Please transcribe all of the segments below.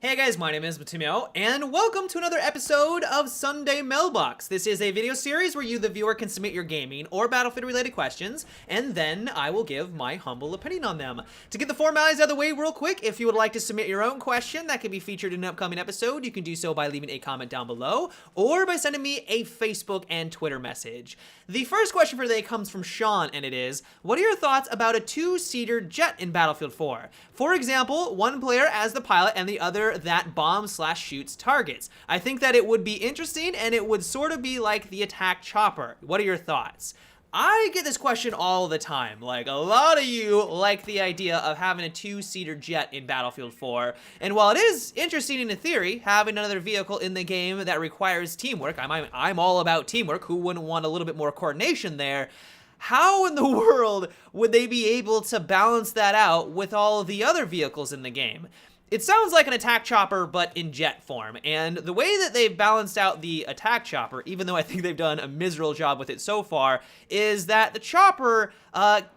Hey guys, my name is Batumio, and welcome to another episode of Sunday Mailbox. This is a video series where you, the viewer, can submit your gaming or Battlefield-related questions, and then I will give my humble opinion on them. To get the formalities out of the way real quick, if you would like to submit your own question that can be featured in an upcoming episode, you can do so by leaving a comment down below, or by sending me a Facebook and Twitter message. The first question for today comes from Sean, and it is, what are your thoughts about a two-seater jet in Battlefield 4? For example, one player as the pilot and the other that bombs/shoots targets. I think that it would be interesting and it would sort of be like the attack chopper. What are your thoughts? I get this question all the time. Like, a lot of you like the idea of having a two-seater jet in Battlefield 4. And while it is interesting in theory, having another vehicle in the game that requires teamwork, I'm all about teamwork. Who wouldn't want a little bit more coordination there? How in the world would they be able to balance that out with all of the other vehicles in the game? It sounds like an attack chopper, but in jet form, and the way that they've balanced out the attack chopper, even though I think they've done a miserable job with it so far, is that the chopper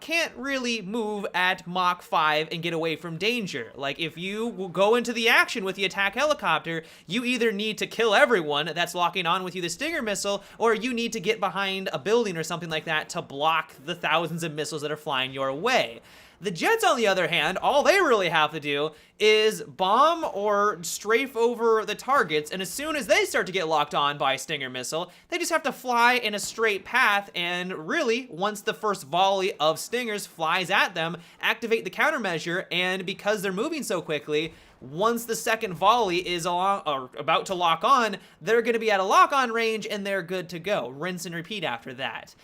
can't really move at Mach 5 and get away from danger. Like, if you go into the action with the attack helicopter, you either need to kill everyone that's locking on with you the Stinger missile, or you need to get behind a building or something like that to block the thousands of missiles that are flying your way. The jets, on the other hand, all they really have to do is bomb or strafe over the targets, and as soon as they start to get locked on by a Stinger missile, they just have to fly in a straight path, and really, once the first volley of Stingers flies at them, activate the countermeasure, and because they're moving so quickly, once the second volley is about to lock on, they're going to be at a lock-on range, and they're good to go. Rinse and repeat after that.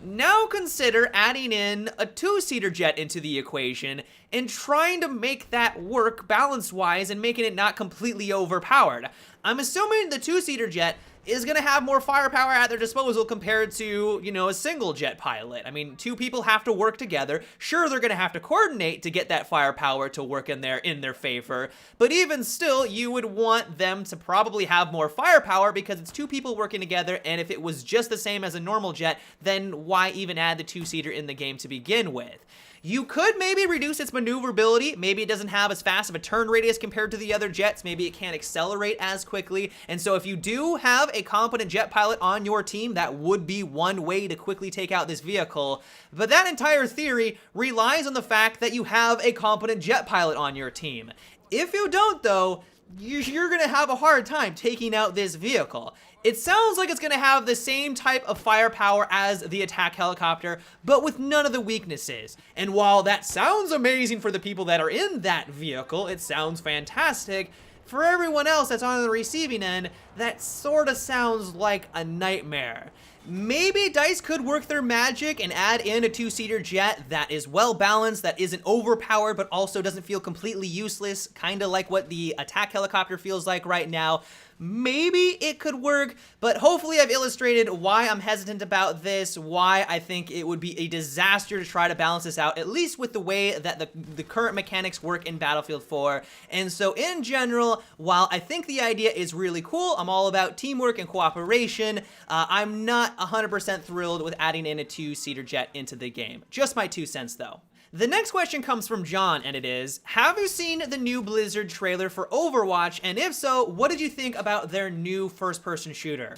Now consider adding in a two-seater jet into the equation and trying to make that work balance-wise and making it not completely overpowered. I'm assuming the two-seater jet is going to have more firepower at their disposal compared to, a single jet pilot. I mean, two people have to work together. Sure, they're going to have to coordinate to get that firepower to work in their favor, but even still, you would want them to probably have more firepower because it's two people working together, and if it was just the same as a normal jet, then why even add the two-seater in the game to begin with? You could maybe reduce its maneuverability. Maybe it doesn't have as fast of a turn radius compared to the other jets. Maybe it can't accelerate as quickly. And so if you do have a competent jet pilot on your team, that would be one way to quickly take out this vehicle. But that entire theory relies on the fact that you have a competent jet pilot on your team. If you don't, though, you're going to have a hard time taking out this vehicle. It sounds like it's going to have the same type of firepower as the attack helicopter, but with none of the weaknesses. And while that sounds amazing for the people that are in that vehicle, it sounds fantastic, for everyone else that's on the receiving end, that sort of sounds like a nightmare. Maybe DICE could work their magic and add in a two-seater jet that is well-balanced, that isn't overpowered, but also doesn't feel completely useless, kind of like what the attack helicopter feels like right now. Maybe it could work, but hopefully I've illustrated why I'm hesitant about this, why I think it would be a disaster to try to balance this out, at least with the way that the current mechanics work in Battlefield 4. And so in general, while I think the idea is really cool, I'm all about teamwork and cooperation, I'm not 100% thrilled with adding in a two-seater jet into the game. Just my 2 cents though. The next question comes from John, and it is, have you seen the new Blizzard trailer for Overwatch, and if so, what did you think about their new first-person shooter?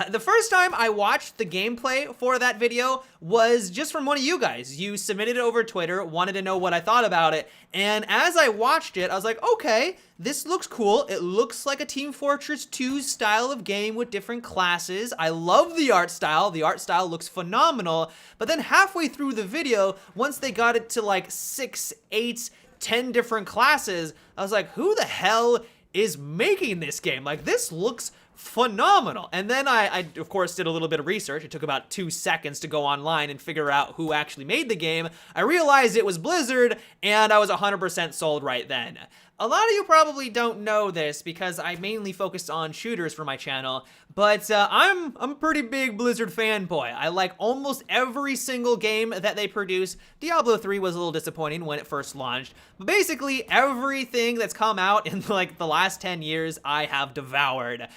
The first time I watched the gameplay for that video was just from one of you guys. You submitted it over Twitter, wanted to know what I thought about it, and as I watched it, I was like, okay, this looks cool. It looks like a Team Fortress 2 style of game with different classes. I love the art style. The art style looks phenomenal, but then halfway through the video, once they got it to like 6, 8, 10 different classes, I was like, who the hell is making this game? Like, this looks phenomenal. And then I of course did a little bit of research. It took about 2 seconds to go online and figure out who actually made the game. I realized it was Blizzard, and I was 100% sold right then. A lot of you probably don't know this because I mainly focused on shooters for my channel, but I'm a pretty big Blizzard fanboy. I like almost every single game that they produce. Diablo 3 was a little disappointing when it first launched, but basically everything that's come out in like the last 10 years, I have devoured.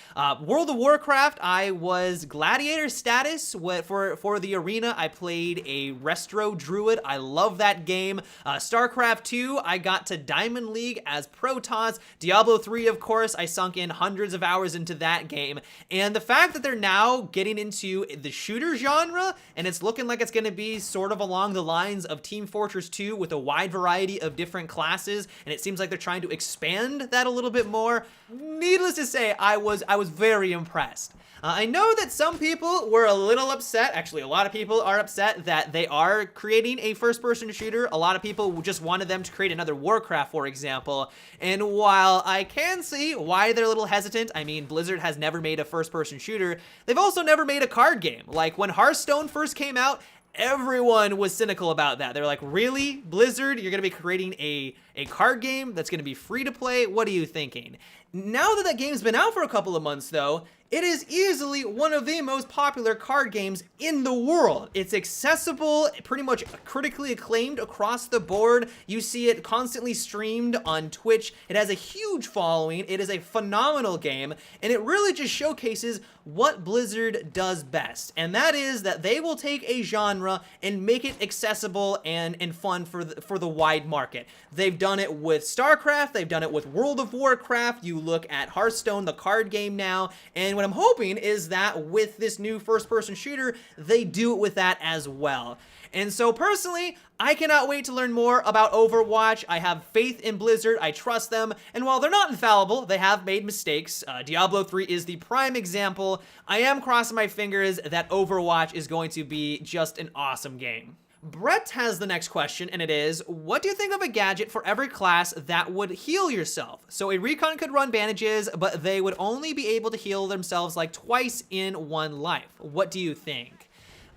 World of Warcraft, I was Gladiator status. For the arena, I played a Restro Druid. I love that game. StarCraft 2, I got to Diamond League as Protoss. Diablo 3, of course, I sunk in hundreds of hours into that game. And the fact that they're now getting into the shooter genre, and it's looking like it's going to be sort of along the lines of Team Fortress 2 with a wide variety of different classes, and it seems like they're trying to expand that a little bit more. Needless to say, I was very impressed. I know that some people were a little upset, actually a lot of people are upset that they are creating a first-person shooter. A lot of people just wanted them to create another Warcraft, for example. And while I can see why they're a little hesitant, I mean, Blizzard has never made a first-person shooter, they've also never made a card game. Like, when Hearthstone first came out, everyone was cynical about that. They're like, really, Blizzard, you're going to be creating a card game that's going to be free to play? What are you thinking? Now that that game's been out for a couple of months, though, it is easily one of the most popular card games in the world. It's accessible, pretty much critically acclaimed across the board. You see it constantly streamed on Twitch. It has a huge following. It is a phenomenal game, and it really just showcases what Blizzard does best, and that is that they will take a genre and make it accessible and fun for the wide market. They've done it with StarCraft, they've done it with World of Warcraft, you look at Hearthstone, the card game now, and what I'm hoping is that with this new first-person shooter, they do it with that as well. And so personally, I cannot wait to learn more about Overwatch. I have faith in Blizzard, I trust them, and while they're not infallible, they have made mistakes. Diablo 3 is the prime example. I am crossing my fingers that Overwatch is going to be just an awesome game. Brett has the next question, and it is, what do you think of a gadget for every class that would heal yourself? So a recon could run bandages, but they would only be able to heal themselves like twice in one life. What do you think?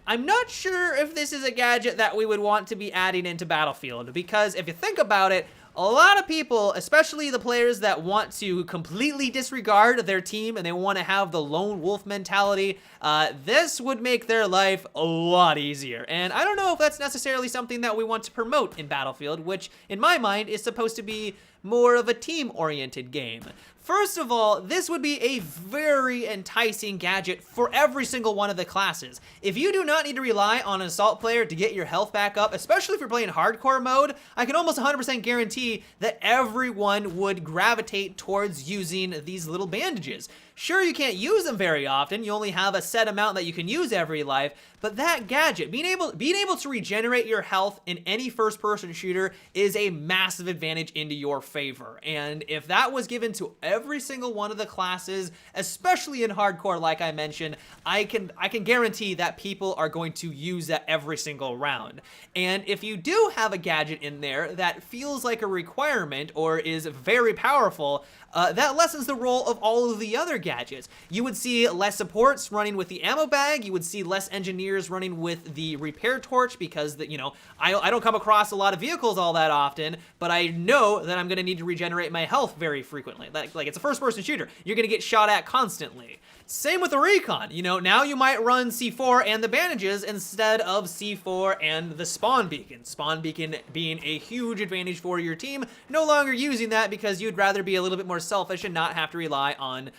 I'm not sure if this is a gadget that we would want to be adding into Battlefield, because if you think about it, a lot of people, especially the players that want to completely disregard their team and they want to have the lone wolf mentality, this would make their life a lot easier. And I don't know if that's necessarily something that we want to promote in Battlefield, which in my mind is supposed to be more of a team-oriented game. First of all, this would be a very enticing gadget for every single one of the classes. If you do not need to rely on an assault player to get your health back up, especially if you're playing hardcore mode, I can almost 100% guarantee that everyone would gravitate towards using these little bandages. Sure, you can't use them very often, you only have a set amount that you can use every life, but that gadget, being able to regenerate your health in any first-person shooter is a massive advantage into your favor. And if that was given to every single one of the classes, especially in hardcore like I mentioned, I can guarantee that people are going to use that every single round. And if you do have a gadget in there that feels like a requirement or is very powerful, that lessens the role of all of the other gadgets. You would see less supports running with the ammo bag, you would see less engineers running with the repair torch because, I don't come across a lot of vehicles all that often, but I know that I'm going to need to regenerate my health very frequently. Like it's a first-person shooter. You're going to get shot at constantly. Same with the recon. Now you might run C4 and the bandages instead of C4 and the spawn beacon. Spawn beacon being a huge advantage for your team, no longer using that because you'd rather be a little bit more selfish and not have to rely on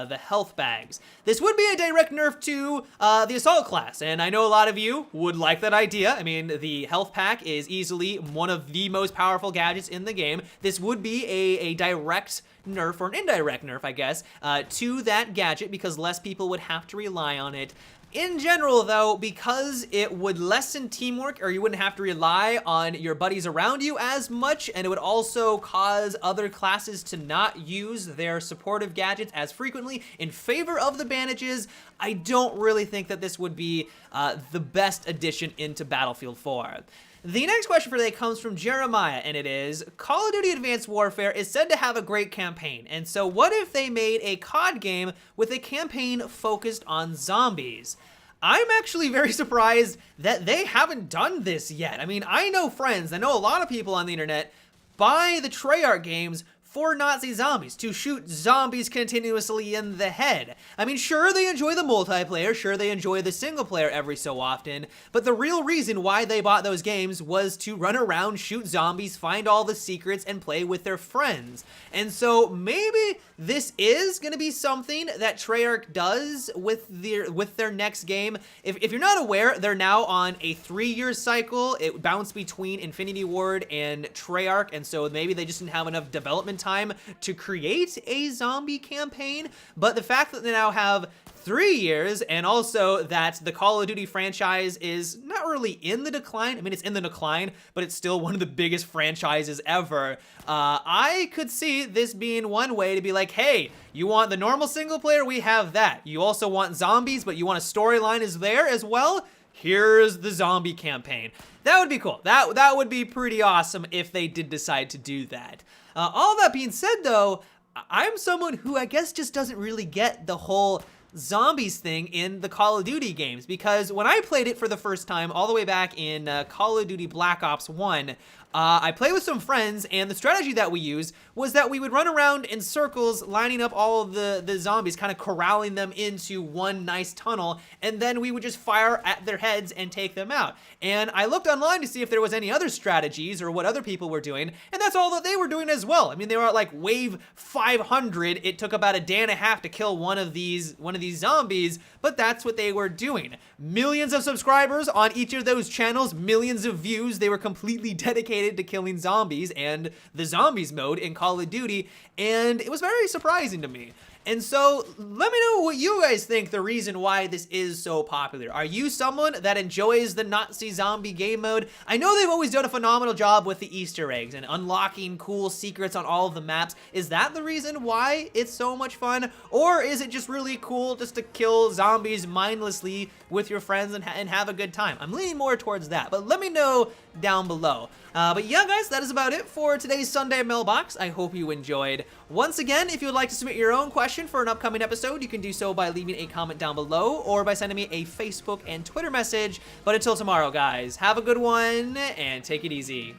the health bags. This would be a direct nerf to the assault class, and I know a lot of you would like that idea. I mean, the health pack is easily one of the most powerful gadgets in the game. This would be a direct nerf, or an indirect nerf, I guess, to that gadget because less people would have to rely on it. In general, though, because it would lessen teamwork, or you wouldn't have to rely on your buddies around you as much, and it would also cause other classes to not use their supportive gadgets as frequently in favor of the bandages, I don't really think that this would be the best addition into Battlefield 4. The next question for today comes from Jeremiah, and it is, Call of Duty Advanced Warfare is said to have a great campaign, and so what if they made a COD game with a campaign focused on zombies? I'm actually very surprised that they haven't done this yet. I mean, I know friends, I know a lot of people on the internet buy the Treyarch games for Nazi zombies, to shoot zombies continuously in the head. I mean, sure, they enjoy the multiplayer, sure, they enjoy the single player every so often, but the real reason why they bought those games was to run around, shoot zombies, find all the secrets, and play with their friends. And so maybe this is going to be something that Treyarch does with their next game. If you're not aware, they're now on a 3-year cycle. It bounced between Infinity Ward and Treyarch, and so maybe they just didn't have enough development time to create a zombie campaign, but the fact that they now have 3 years, and also that the Call of Duty franchise is not really in the decline. I mean, it's in the decline, but it's still one of the biggest franchises ever. I could see this being one way to be like, hey, you want the normal single player? We have that. You also want zombies, but you want a storyline is there as well? Here's the zombie campaign. That would be cool. That would be pretty awesome if they did decide to do that. All that being said, though, I'm someone who I guess just doesn't really get the whole zombies thing in the Call of Duty games, because when I played it for the first time all the way back in Call of Duty Black Ops 1, I played with some friends, and the strategy that we used was that we would run around in circles, lining up all of the zombies, kind of corralling them into one nice tunnel, and then we would just fire at their heads and take them out. And I looked online to see if there was any other strategies or what other people were doing, and that's all that they were doing as well. I mean, they were at like wave 500. It took about a day and a half to kill one of these zombies, but that's what they were doing. Millions of subscribers on each of those channels, millions of views. They were completely dedicated to killing zombies and the zombies mode in Call of Duty, and it was very surprising to me. And so let me know what you guys think the reason why this is so popular. Are you someone that enjoys the Nazi zombie game mode? I know they've always done a phenomenal job with the Easter eggs and unlocking cool secrets on all of the maps. Is that the reason why it's so much fun? Or is it just really cool just to kill zombies mindlessly with your friends and have a good time? I'm leaning more towards that, but let me know down below. But yeah, guys, that is about it for today's Sunday Mailbox. I hope you enjoyed. Once again, if you would like to submit your own question for an upcoming episode, you can do so by leaving a comment down below or by sending me a Facebook and Twitter message. But until tomorrow, guys, have a good one and take it easy.